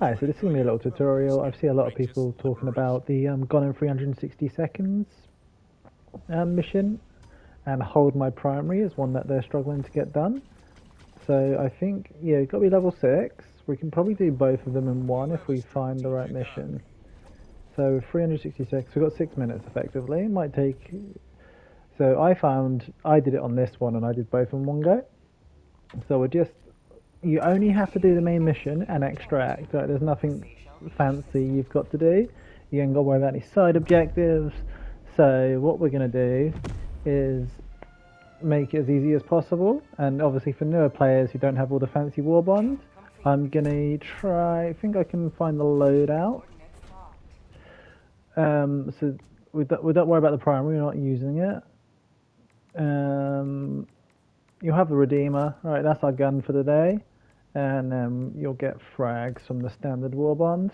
Hi, so this is going to be a little tutorial. I've seen a lot of people talking about the Gone in 360 Seconds mission, and Hold My Primary is one that they're struggling to get done. So I think, yeah, you've got to be level 6. We can probably do both of them in one if we find the right mission. So 366, we've got 6 minutes effectively. It might take... So I did it on this one and I did both in one go. So you only have to do the main mission and extract. Right? There's nothing fancy you've got to do. You ain't got to worry about any side objectives. So what we're going to do is make it as easy as possible. And obviously for newer players who don't have all the fancy war bonds, I'm going to try... I think I can find the loadout. So we don't worry about the primary, we're not using it. You'll have the Redeemer. Right, that's our gun for the day. And you'll get frags from the standard war bond.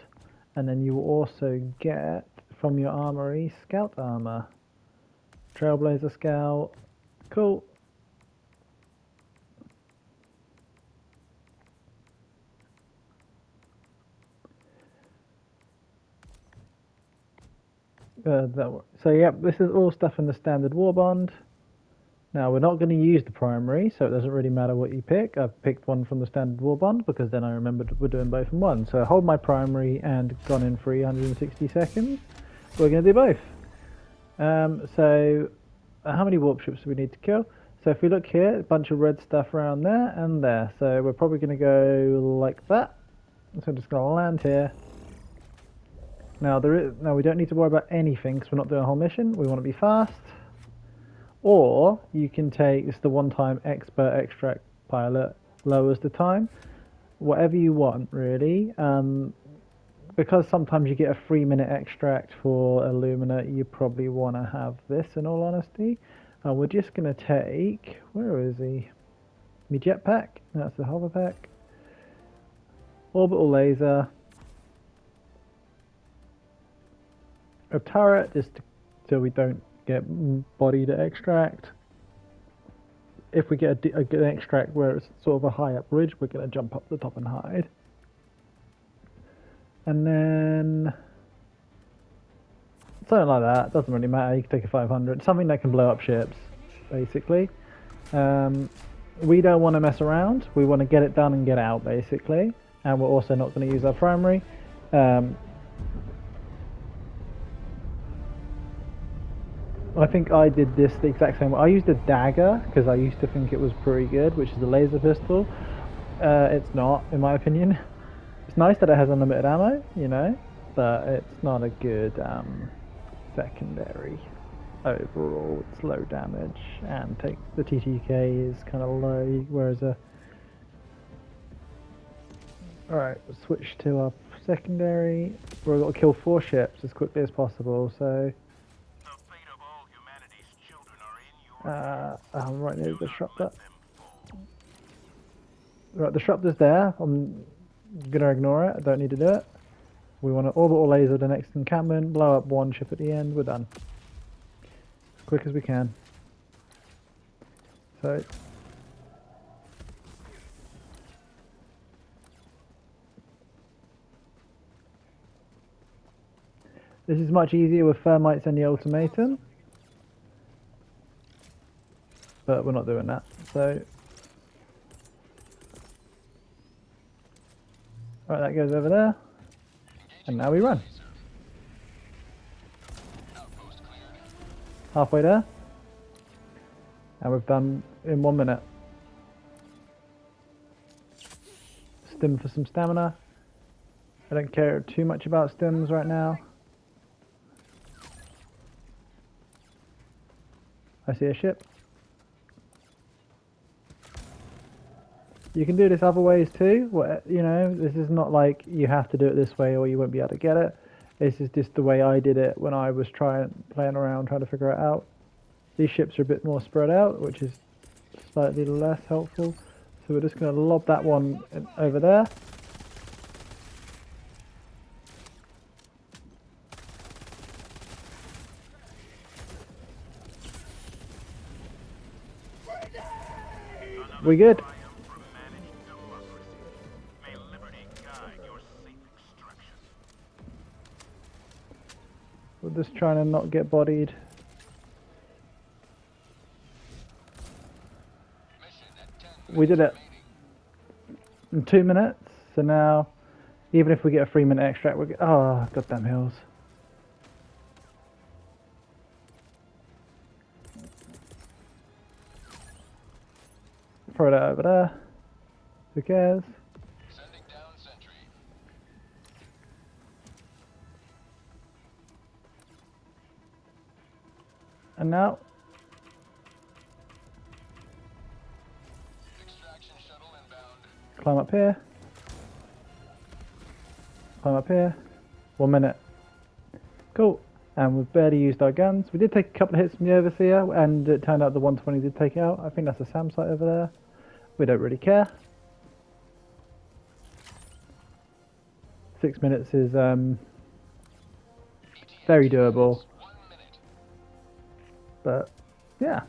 And then you will also get from your armory scout armor. Trailblazer scout. Cool. So yep, this is all stuff in the standard war bond. Now we're not going to use the primary, so it doesn't really matter what you pick. I've picked one from the standard war bond because then I remembered we're doing both in one. So Hold My Primary and Gone in 360 Seconds. We're going to do both. So how many warp ships do we need to kill? So if we look here, a bunch of red stuff around there and there. So we're probably going to go like that. So I'm just going to land here. Now we don't need to worry about anything because we're not doing a whole mission. We want to be fast. Or you can take this, the one-time expert extract pilot lowers the time, whatever you want really. Because sometimes you get a 3-minute extract for Illumina, you probably want to have this in all honesty. We're just going to take, where is he? My jetpack, that's the hover pack. Orbital laser. A turret, just so we don't get body to extract. If we get a good extract where it's sort of a high up ridge, we're going to jump up the top and hide. And then something like that, doesn't really matter, you can take a 500, something that can blow up ships, basically. We don't want to mess around, we want to get it done and get out, basically. And we're also not going to use our primary. I think I did this the exact same way. I used a dagger because I used to think it was pretty good, which is a laser pistol. It's not, in my opinion. It's nice that it has unlimited ammo, you know, but it's not a good secondary. Overall, it's low damage and the TTK is kind of low, whereas Alright, switch to our secondary. We've got to kill 4 ships as quickly as possible, so... I'm right near the disruptor. Right, the disruptor's there. I'm gonna ignore it. I don't need to do it. We want to orbital laser the next encampment, blow up 1 ship at the end. We're done. As quick as we can. So this is much easier with Thermites and the ultimatum. But we're not doing that, so... Right, that goes over there. And now we run. Halfway there. And we've done in 1 minute. Stim for some stamina. I don't care too much about stims right now. I see a ship. You can do this other ways too. You know, this is not like you have to do it this way or you won't be able to get it. This is just the way I did it when I was playing around trying to figure it out. These ships are a bit more spread out, which is slightly less helpful. So we're just going to lob that one over there. We good? We're just trying to not get bodied. We did it in 2 minutes, so now even if we get a 3-minute extract, we're oh goddamn hills. Throw that over there. Who cares? Sending down sentry. And now Extraction shuttle inbound. climb up here. Climb up here. 1 minute. Cool. And we've barely used our guns. We did take a couple of hits from the overseer, and it turned out the 120 did take it out. I think that's a SAM site over there. We don't really care. 6 minutes is very doable. 1 minute. But yeah.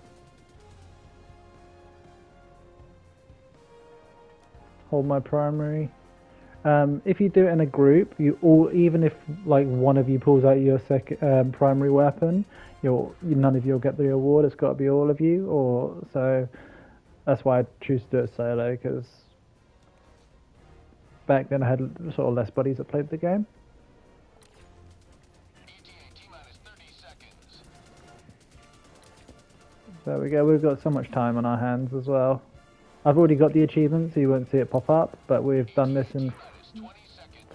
Hold my primary. If you do it in a group, you all, even if like one of you pulls out your primary weapon, none of you will get the award. It's got to be all of you, or so. That's why I choose to do it solo, because back then I had sort of less buddies that played the game. ETA T-minus 30 seconds. There we go. We've got so much time on our hands as well. I've already got the achievement, so you won't see it pop up, but we've done this in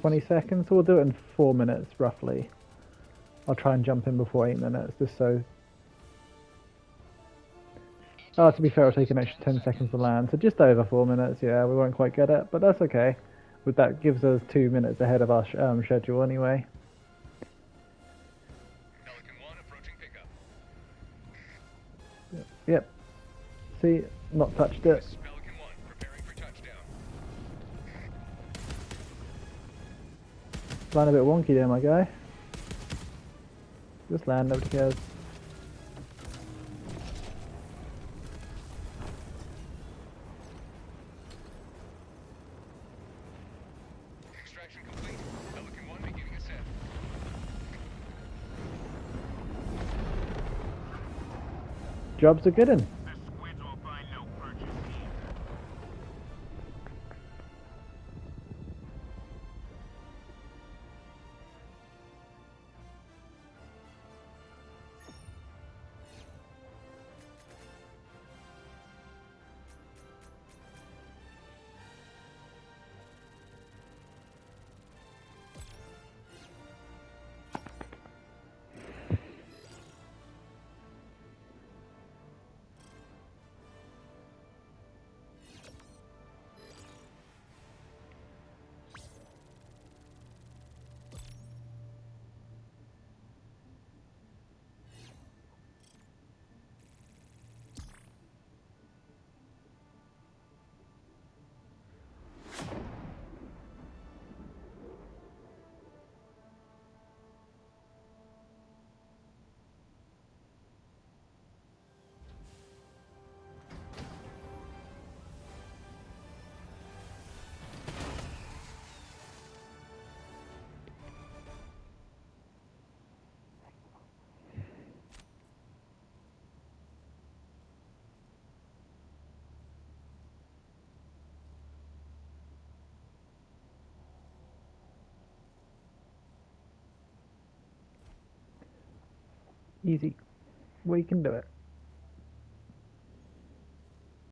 20 seconds, so we'll do it in 4 minutes roughly. I'll try and jump in before 8 minutes, just so. Oh, to be fair, it'll take an extra 10 seconds to land, so just over 4 minutes. Yeah, we won't quite get it, but that's okay. But that gives us 2 minutes ahead of our schedule anyway. Pelican 1 approaching pickup. Yep. See, not touched it. Pelican 1 preparing for touchdown. Flying a bit wonky there, my guy. Just land, nobody cares. Extraction complete. Pelican 1 beginning ascent. Jobs are good in. The squids will find no purchase here. Easy. We can do it.